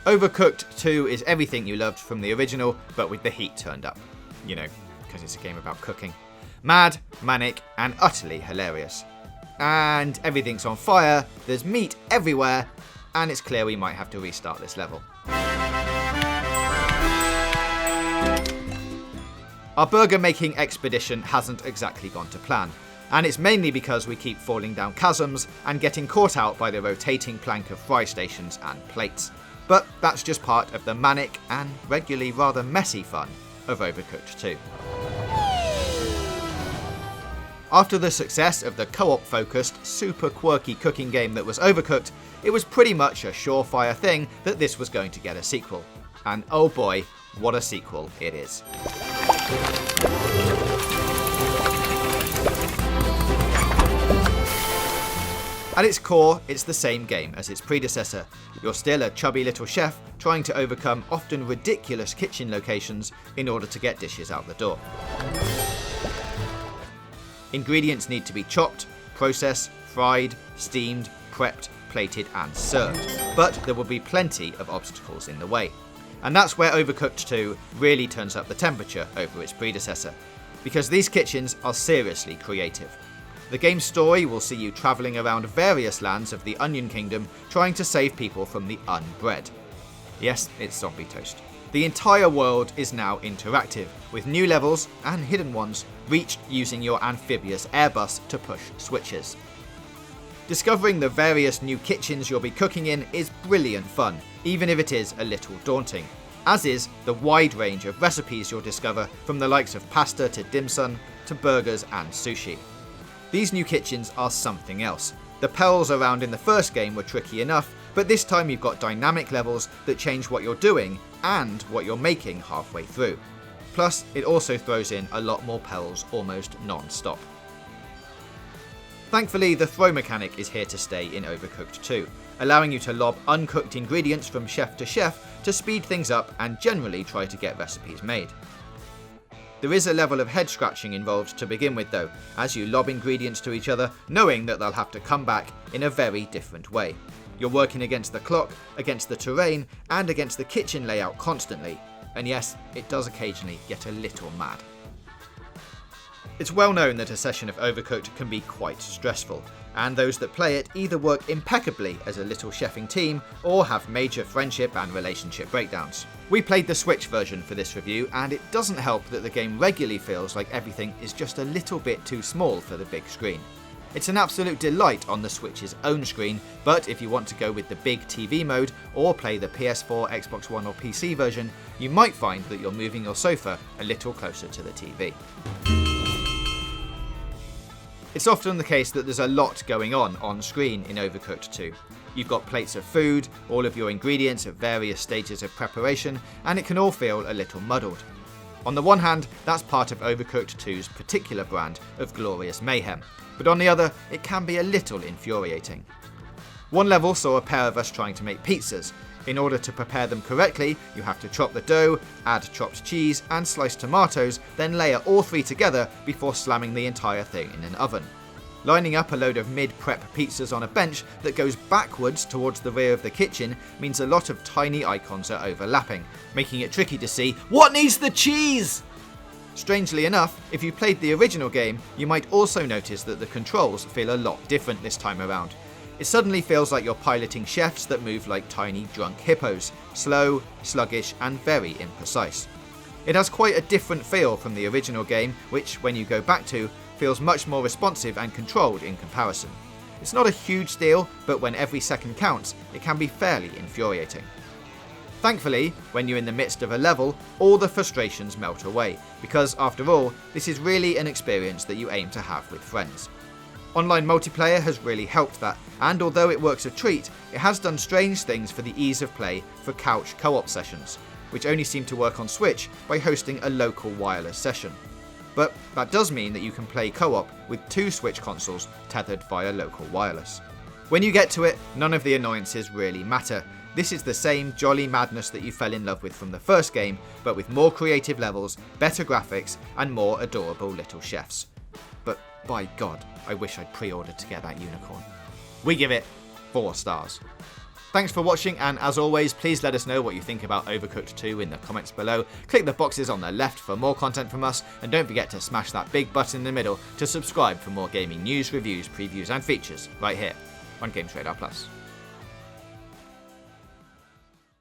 Overcooked 2 is everything you loved from the original, but with the heat turned up. You know, because it's a game about cooking. Mad, manic, and utterly hilarious. And everything's on fire, there's meat everywhere, and it's clear we might have to restart this level. Our burger making expedition hasn't exactly gone to plan, and it's mainly because we keep falling down chasms and getting caught out by the rotating plank of fry stations and plates. But that's just part of the manic and regularly rather messy fun of Overcooked 2. After the success of the co-op focused, super quirky cooking game that was Overcooked, it was pretty much a surefire thing that this was going to get a sequel. And oh boy, what a sequel it is. At its core, it's the same game as its predecessor. You're still a chubby little chef trying to overcome often ridiculous kitchen locations in order to get dishes out the door. Ingredients need to be chopped, processed, fried, steamed, prepped, plated and served, but there will be plenty of obstacles in the way. And that's where Overcooked 2 really turns up the temperature over its predecessor, because these kitchens are seriously creative. The game's story will see you travelling around various lands of the Onion Kingdom trying to save people from the unbread. Yes, it's zombie toast. The entire world is now interactive, with new levels, and hidden ones, reached using your amphibious airbus to push switches. Discovering the various new kitchens you'll be cooking in is brilliant fun, even if it is a little daunting, as is the wide range of recipes you'll discover from the likes of pasta to dim sum to burgers and sushi. These new kitchens are something else. The perils around in the first game were tricky enough, but this time you've got dynamic levels that change what you're doing and what you're making halfway through. Plus, it also throws in a lot more perils almost non-stop. Thankfully, the throw mechanic is here to stay in Overcooked 2, allowing you to lob uncooked ingredients from chef to chef to speed things up and generally try to get recipes made. There is a level of head scratching involved to begin with though, as you lob ingredients to each other, knowing that they'll have to come back in a very different way. You're working against the clock, against the terrain, and against the kitchen layout constantly, and yes, it does occasionally get a little mad. It's well known that a session of Overcooked can be quite stressful, and those that play it either work impeccably as a little chefing team or have major friendship and relationship breakdowns. We played the Switch version for this review, and it doesn't help that the game regularly feels like everything is just a little bit too small for the big screen. It's an absolute delight on the Switch's own screen, but if you want to go with the big TV mode or play the PS4, Xbox One or PC version, you might find that you're moving your sofa a little closer to the TV. It's often the case that there's a lot going on screen in Overcooked 2. You've got plates of food, all of your ingredients at various stages of preparation, and it can all feel a little muddled. On the one hand, that's part of Overcooked 2's particular brand of glorious mayhem, but on the other, it can be a little infuriating. One level saw a pair of us trying to make pizzas. In order to prepare them correctly, you have to chop the dough, add chopped cheese and sliced tomatoes, then layer all three together before slamming the entire thing in an oven. Lining up a load of mid-prep pizzas on a bench that goes backwards towards the rear of the kitchen means a lot of tiny icons are overlapping, making it tricky to see what needs the cheese! Strangely enough, if you played the original game, you might also notice that the controls feel a lot different this time around. It suddenly feels like you're piloting chefs that move like tiny drunk hippos, slow, sluggish and very imprecise. It has quite a different feel from the original game, which, when you go back to, feels much more responsive and controlled in comparison. It's not a huge deal, but when every second counts, it can be fairly infuriating. Thankfully, when you're in the midst of a level, all the frustrations melt away, because after all, this is really an experience that you aim to have with friends. Online multiplayer has really helped that, and although it works a treat, it has done strange things for the ease of play for couch co-op sessions, which only seem to work on Switch by hosting a local wireless session. But that does mean that you can play co-op with two Switch consoles tethered via local wireless. When you get to it, none of the annoyances really matter. This is the same jolly madness that you fell in love with from the first game, but with more creative levels, better graphics, and more adorable little chefs. But by God, I wish I'd pre-ordered to get that unicorn. We give it 4 stars. Thanks for watching, and as always, please let us know what you think about Overcooked 2 in the comments below. Click the boxes on the left for more content from us, and don't forget to smash that big button in the middle to subscribe for more gaming news, reviews, previews and features right here on Games Radar Plus.